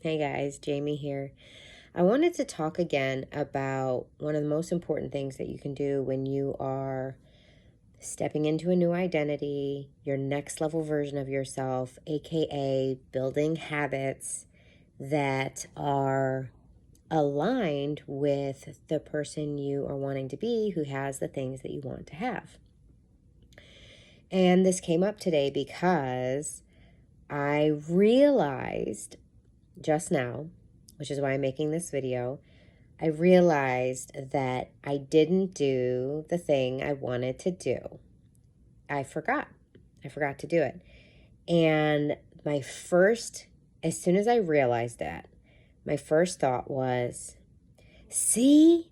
Hey guys, Jamie here. I wanted to talk again about one of the most important things that you can do when you are stepping into a new identity, your next level version of yourself, aka building habits that are aligned with the person you are wanting to be who has the things that you want to have. And this came up today because I realized just now, which is why I'm making this video, I realized that I didn't do the thing I wanted to do. I forgot. I forgot to do it. And as soon as I realized that, my first thought was, see,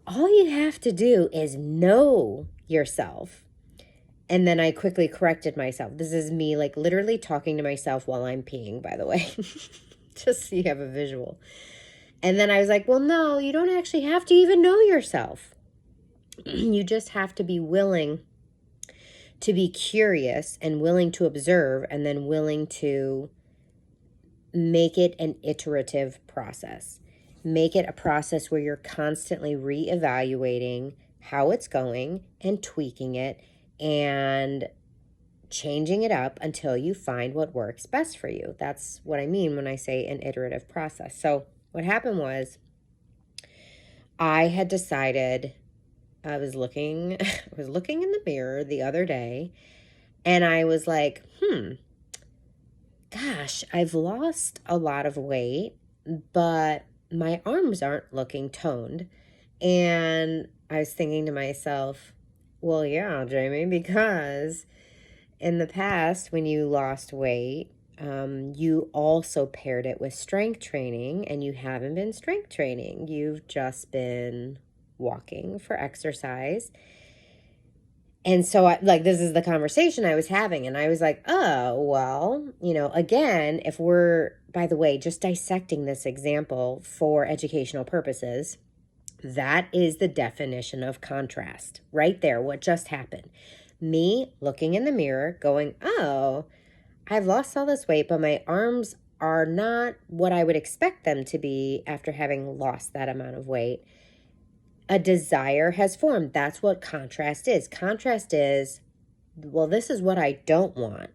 all you have to do is know yourself. And then I quickly corrected myself. This is me like literally talking to myself while I'm peeing, by the way. Just so you have a visual. And then I was like, well, no, you don't actually have to even know yourself. You just have to be willing to be curious and willing to observe and then willing to make it an iterative process. Make it a process where you're constantly reevaluating how it's going and tweaking it and changing it up until you find what works best for you. That's what I mean when I say an iterative process. So what happened was I had decided I was looking in the mirror the other day and I was like, gosh, I've lost a lot of weight, but my arms aren't looking toned. And I was thinking to myself, well, yeah, Jamie, because in the past, when you lost weight, you also paired it with strength training, and you haven't been strength training. You've just been walking for exercise. And so this is the conversation I was having. And I was like, oh, well, again, if we're, by the way, just dissecting this example for educational purposes, that is the definition of contrast right there. What just happened? Me looking in the mirror going, oh, I've lost all this weight, but my arms are not what I would expect them to be after having lost that amount of weight. A desire has formed. That's what contrast is. Contrast is, well, this is what I don't want.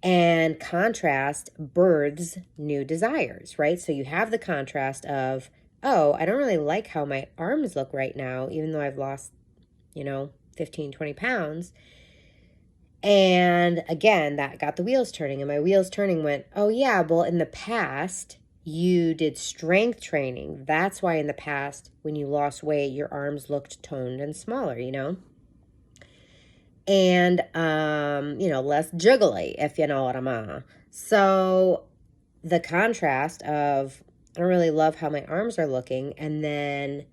And contrast births new desires, right? So you have the contrast of, oh, I don't really like how my arms look right now, even though I've lost, 15, 20 pounds. And again, that got the wheels turning. And my wheels turning went, oh yeah, well, in the past, you did strength training. That's why in the past, when you lost weight, your arms looked toned and smaller, and, less jiggly, if you know what I mean. So the contrast of, I don't really love how my arms are looking, and then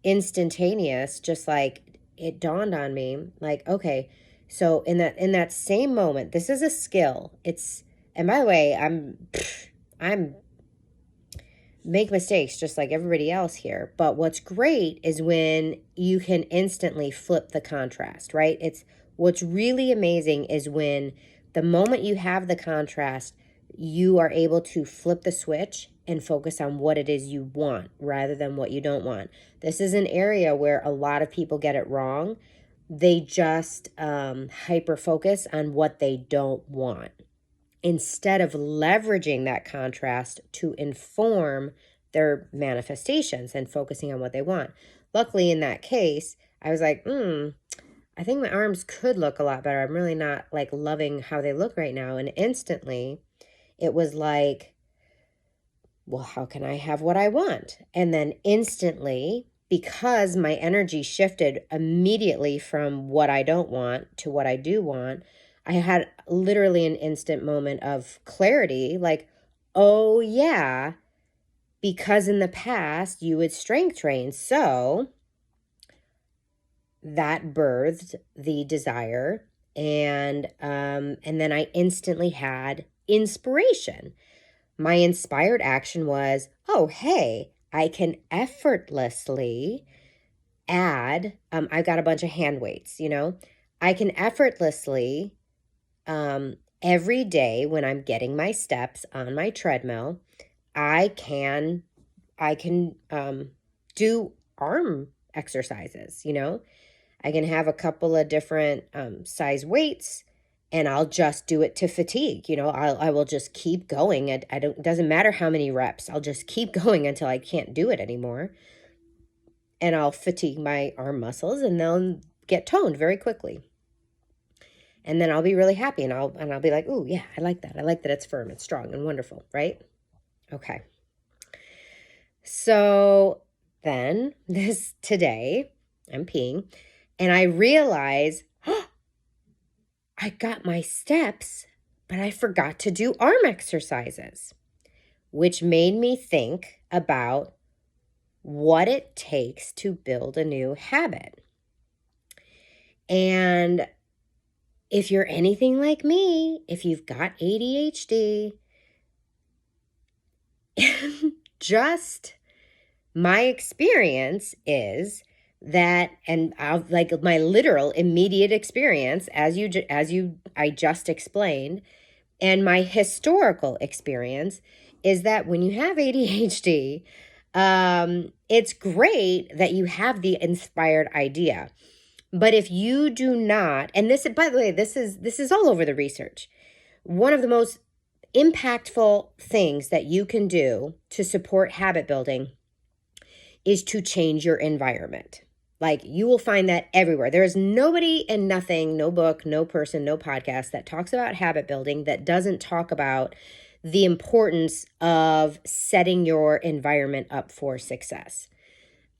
instantaneous, just like it dawned on me, like, okay, so in that same moment, this is a skill. And by the way, I'm make mistakes just like everybody else here. But what's great is when you can instantly flip the contrast, right? What's really amazing is when the moment you have the contrast, you are able to flip the switch and focus on what it is you want rather than what you don't want. This is an area where a lot of people get it wrong. They just hyper focus on what they don't want instead of leveraging that contrast to inform their manifestations and focusing on what they want. Luckily, in that case, I was like, I think my arms could look a lot better. I'm really not like loving how they look right now. And instantly, it was like, well, how can I have what I want? And then instantly, because my energy shifted immediately from what I don't want to what I do want, I had literally an instant moment of clarity, like, oh yeah, because in the past you would strength train. So that birthed the desire. And then I instantly had inspiration. My inspired action was, oh, hey, I can effortlessly add, I've got a bunch of hand weights, I can effortlessly every day when I'm getting my steps on my treadmill, I can do arm exercises, I can have a couple of different size weights, and I'll just do it to fatigue. I will just keep going. It doesn't matter how many reps. I'll just keep going until I can't do it anymore. And I'll fatigue my arm muscles, and they'll get toned very quickly. And then I'll be really happy, and I'll be like, "Ooh, yeah, I like that. I like that it's firm, it's strong, and wonderful," right? Okay. So then today, I'm peeing, and I realize, I got my steps, but I forgot to do arm exercises, which made me think about what it takes to build a new habit. And if you're anything like me, if you've got ADHD, just my experience is that, and like my literal immediate experience, I just explained, and my historical experience is that when you have ADHD, it's great that you have the inspired idea. But if you do not, and this, by the way, this is all over the research. One of the most impactful things that you can do to support habit building is to change your environment. Like, you will find that everywhere. There is nobody and nothing, no book, no person, no podcast that talks about habit building that doesn't talk about the importance of setting your environment up for success.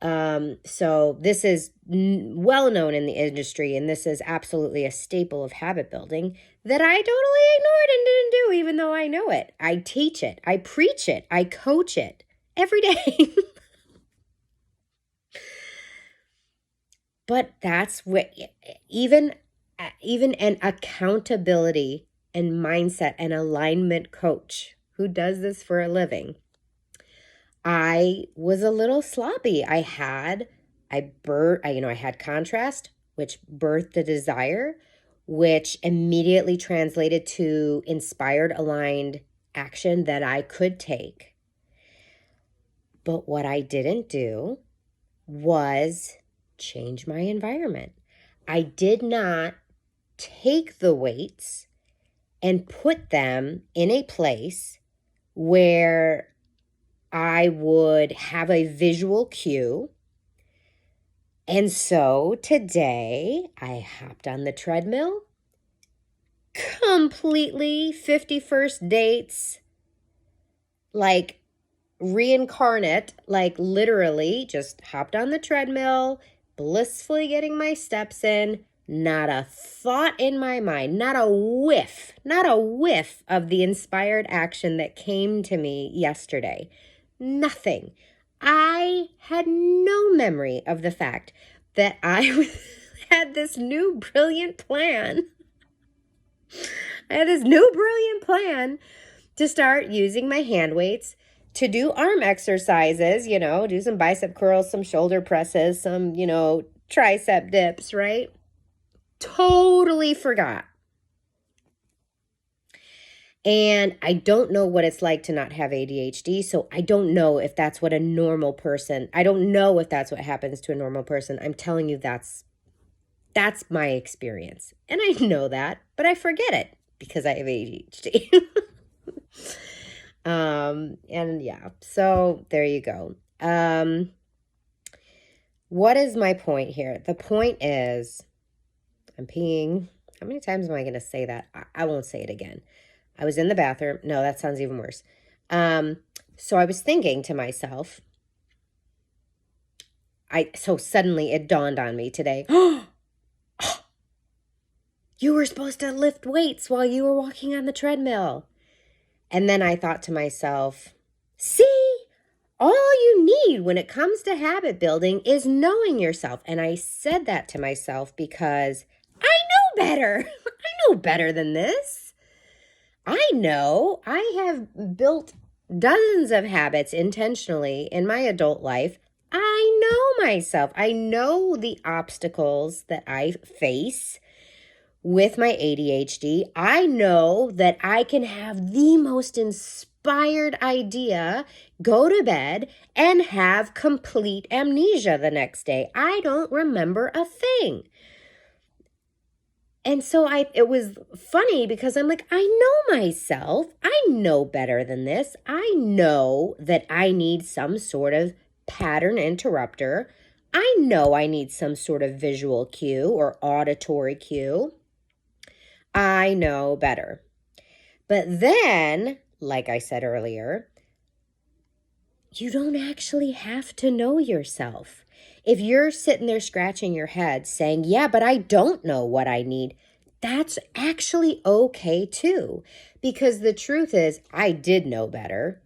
So this is well known in the industry, and this is absolutely a staple of habit building that I totally ignored and didn't do, even though I know it. I teach it, I preach it, I coach it every day. But that's what even an accountability and mindset and alignment coach who does this for a living, I was a little sloppy. I had contrast, which birthed a desire, which immediately translated to inspired, aligned action that I could take. But what I didn't do was change my environment. I did not take the weights and put them in a place where I would have a visual cue. And so today I hopped on the treadmill, completely 51st dates, like reincarnate, like literally just hopped on the treadmill, blissfully getting my steps in, not a thought in my mind, not a whiff of the inspired action that came to me yesterday. Nothing. I had no memory of the fact that I had this new brilliant plan. I had this new brilliant plan to start using my hand weights to do arm exercises, do some bicep curls, some shoulder presses, some, tricep dips, right? Totally forgot. And I don't know what it's like to not have ADHD, so I don't know if that's what I don't know if that's what happens to a normal person. I'm telling you that's my experience. And I know that, but I forget it because I have ADHD. And yeah, so there you go. What is my point here? The point is, I'm peeing. How many times am I going to say that? I won't say it again. I was in the bathroom. No, that sounds even worse. So I was thinking to myself, so suddenly it dawned on me today. You were supposed to lift weights while you were walking on the treadmill. And then I thought to myself, see, all you need when it comes to habit building is knowing yourself. And I said that to myself because I know better. I know better than this. I know I have built dozens of habits intentionally in my adult life. I know myself. I know the obstacles that I face with my ADHD, I know that I can have the most inspired idea, go to bed, and have complete amnesia the next day. I don't remember a thing. And so it was funny because I'm like, I know myself. I know better than this. I know that I need some sort of pattern interrupter. I know I need some sort of visual cue or auditory cue. I know better. But then, like I said earlier, you don't actually have to know yourself. If you're sitting there scratching your head saying, yeah, but I don't know what I need, that's actually okay too. Because the truth is, I did know better.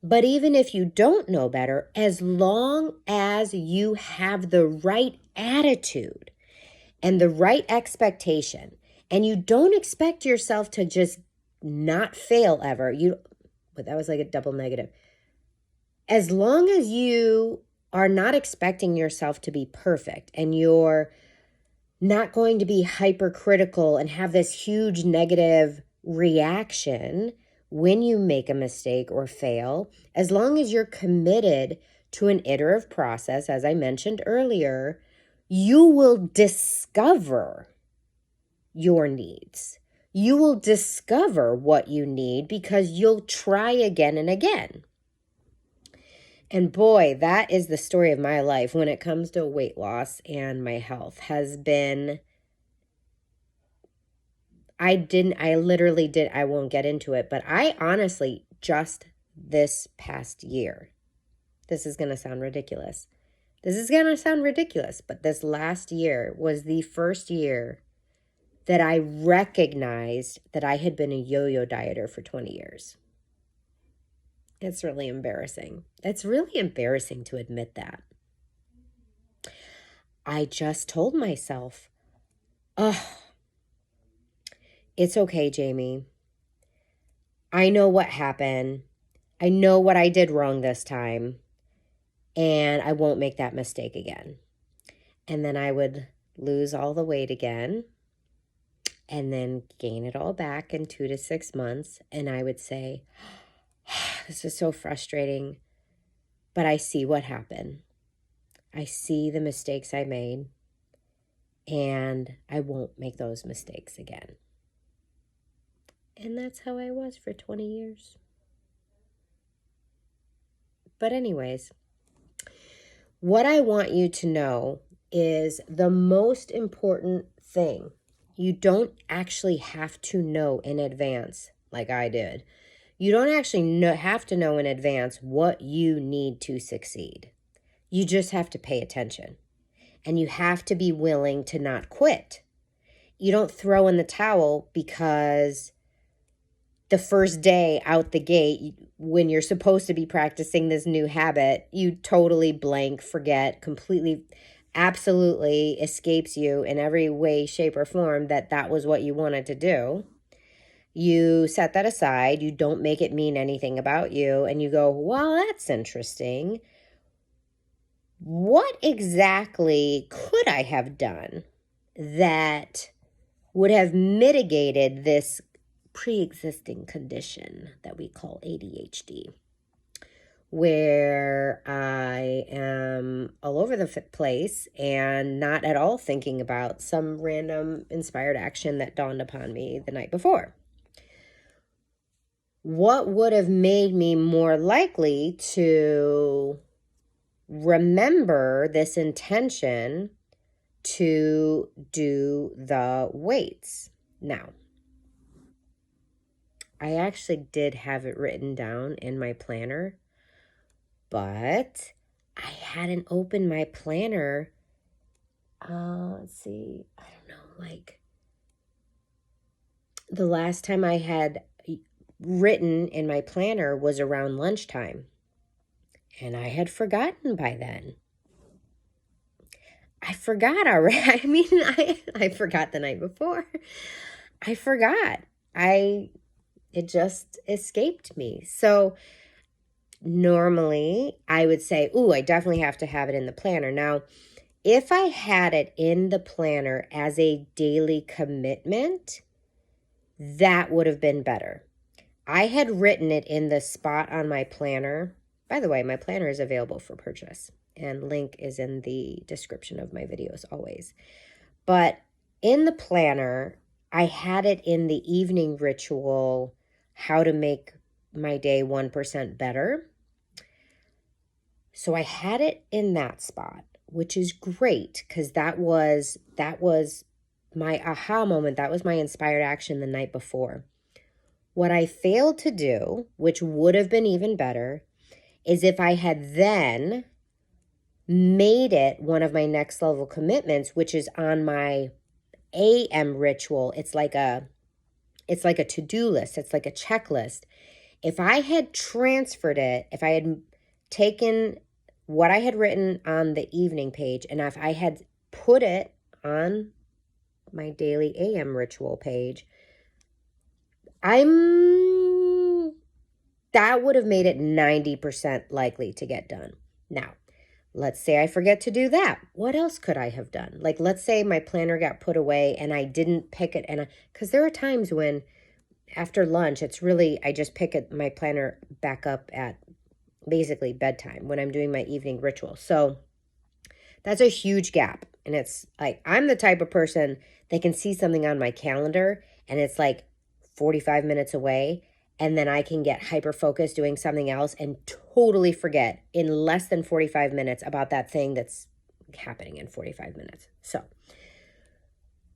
But even if you don't know better, as long as you have the right attitude and the right expectation, and you don't expect yourself to just not fail ever, but that was like a double negative. As long as you are not expecting yourself to be perfect and you're not going to be hypercritical and have this huge negative reaction when you make a mistake or fail, as long as you're committed to an iterative process, as I mentioned earlier, you will discover your needs. You will discover what you need because you'll try again and again. And boy, that is the story of my life when it comes to weight loss and my health has been, I won't get into it, but I honestly, just this past year, this is going to sound ridiculous. But this last year was the first year that I recognized that I had been a yo-yo dieter for 20 years. It's really embarrassing. It's really embarrassing to admit that. I just told myself, oh, it's okay, Jamie. I know what happened. I know what I did wrong this time, and I won't make that mistake again. And then I would lose all the weight again and then gain it all back in 2 to 6 months. And I would say, this is so frustrating, but I see what happened. I see the mistakes I made, and I won't make those mistakes again. And that's how I was for 20 years. But anyways, what I want you to know is the most important thing. You don't actually have to know in advance like I did. You don't actually have to know in advance what you need to succeed. You just have to pay attention. And you have to be willing to not quit. You don't throw in the towel because the first day out the gate, when you're supposed to be practicing this new habit, you totally blank, forget, completely, absolutely escapes you in every way, shape, or form that was what you wanted to do. You set that aside. You don't make it mean anything about you. And you go, well, that's interesting. What exactly could I have done that would have mitigated this pre-existing condition that we call ADHD, where I am all over the place and not at all thinking about some random inspired action that dawned upon me the night before? What would have made me more likely to remember this intention to do the weights? Now, I actually did have it written down in my planner, but I hadn't opened my planner. Let's see. I don't know, like the last time I had written in my planner was around lunchtime, and I had forgotten by then. I forgot already. I mean, I forgot the night before. I forgot. It just escaped me. So normally I would say, ooh, I definitely have to have it in the planner. Now, if I had it in the planner as a daily commitment, that would have been better. I had written it in the spot on my planner. By the way, my planner is available for purchase, and link is in the description of my videos always. But in the planner, I had it in the evening ritual, how to make my day 1% better. So I had it in that spot, which is great because that was my aha moment. That was my inspired action the night before. What I failed to do, which would have been even better, is if I had then made it one of my next level commitments, which is on my AM ritual. It's like a to-do list. It's like a checklist. If I had transferred it, if I had taken what I had written on the evening page, and if I had put it on my daily AM ritual page, that would have made it 90% likely to get done. Now, let's say I forget to do that. What else could I have done? Like, let's say my planner got put away and I didn't pick it. And because there are times when after lunch, I just pick my planner back up at basically bedtime when I'm doing my evening ritual. So that's a huge gap. And it's like, I'm the type of person that can see something on my calendar and it's like 45 minutes away. And then I can get hyper-focused doing something else and totally forget in less than 45 minutes about that thing that's happening in 45 minutes. So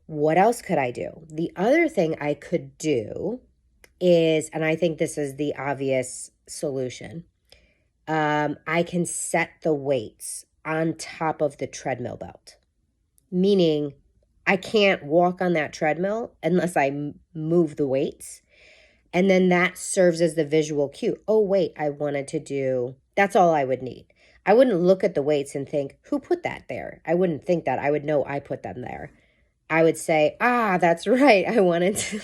what else could I do? The other thing I could do is, and I think this is the obvious solution, I can set the weights on top of the treadmill belt. Meaning I can't walk on that treadmill unless I move the weights. And then that serves as the visual cue. Oh, wait, that's all I would need. I wouldn't look at the weights and think, who put that there? I wouldn't think that. I would know I put them there. I would say, that's right. I wanted to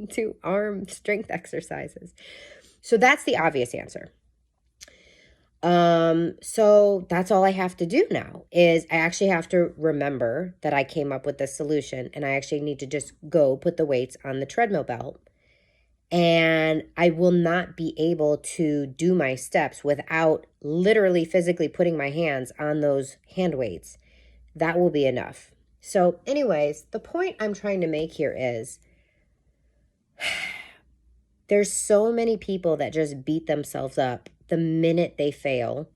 do arm strength exercises. So that's the obvious answer. So that's all I have to do now is I actually have to remember that I came up with this solution and I actually need to just go put the weights on the treadmill belt. And I will not be able to do my steps without literally physically putting my hands on those hand weights. That will be enough. So anyways, the point I'm trying to make here is there's so many people that just beat themselves up the minute they fail.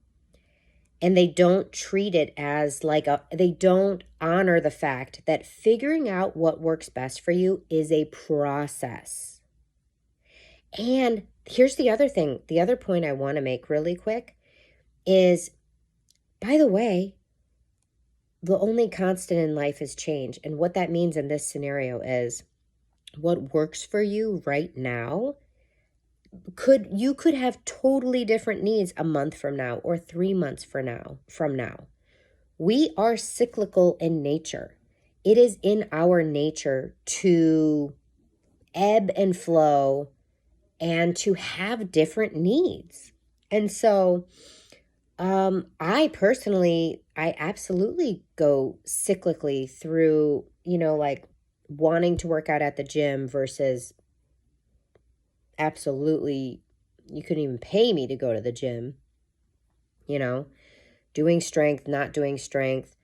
And they don't treat it as they don't honor the fact that figuring out what works best for you is a process. And here's the other thing, the other point I want to make really quick is, by the way, the only constant in life is change. And what that means in this scenario is what works for you right now, you could have totally different needs a month from now or 3 months from now. We are cyclical in nature. It is in our nature to ebb and flow and to have different needs. And so I absolutely go cyclically through, like wanting to work out at the gym versus absolutely, you couldn't even pay me to go to the gym, doing strength, not doing strength,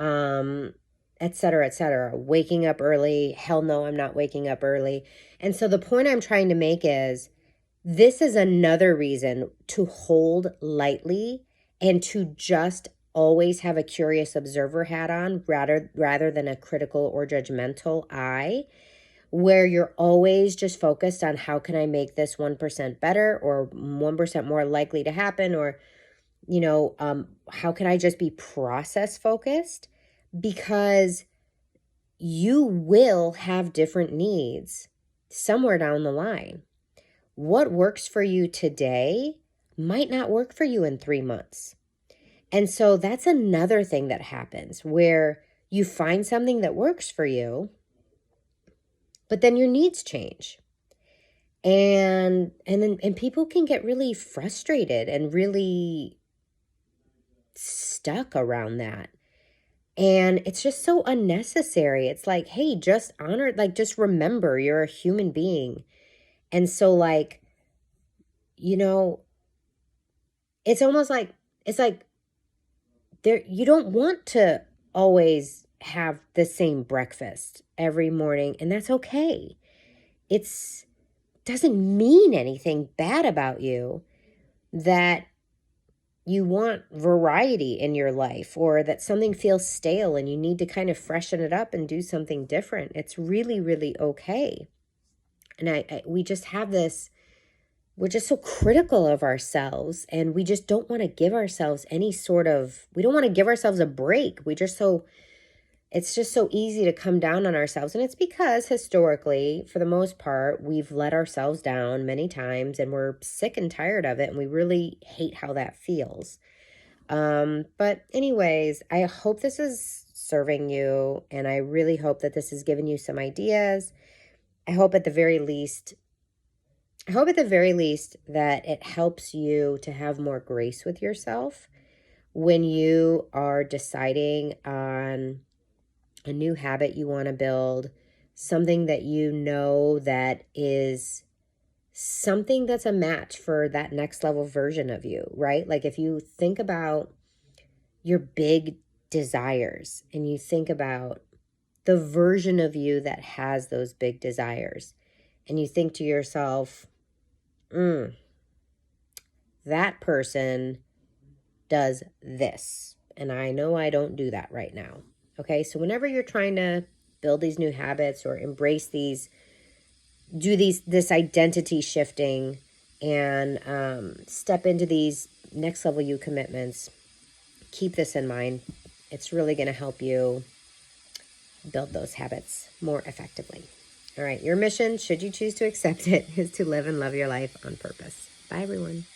et cetera, waking up early. Hell no, I'm not waking up early. And so the point I'm trying to make is this is another reason to hold lightly and to just always have a curious observer hat on rather than a critical or judgmental eye, where you're always just focused on how can I make this 1% better or 1% more likely to happen, or, how can I just be process focused? Because you will have different needs somewhere down the line. What works for you today might not work for you in 3 months. And so that's another thing that happens where you find something that works for you, but then your needs change. And people can get really frustrated and really stuck around that. And it's just so unnecessary. It's like, hey, just honor, like, just remember you're a human being. And so, like, you know, it's almost like, it's like there, you don't want to always have the same breakfast every morning, and that's okay. It's doesn't mean anything bad about you that you want variety in your life, or that something feels stale and you need to kind of freshen it up and do something different. It's really, really okay. And we just have this, we're just so critical of ourselves, and we just don't want to give ourselves any sort of, we don't want to give ourselves a break. It's just so easy to come down on ourselves. And it's because historically, for the most part, we've let ourselves down many times, and we're sick and tired of it. And we really hate how that feels. But anyways, I hope this is serving you. And I really hope that this has given you some ideas. I hope at the very least that it helps you to have more grace with yourself when you are deciding on a new habit you want to build, something that you know that is something that's a match for that next level version of you, right? Like if you think about your big desires and you think about the version of you that has those big desires, and you think to yourself, that person does this, and I know I don't do that right now. Okay, so whenever you're trying to build these new habits or embrace these, this identity shifting and step into these next level you commitments, keep this in mind. It's really going to help you build those habits more effectively. All right, your mission, should you choose to accept it, is to live and love your life on purpose. Bye, everyone.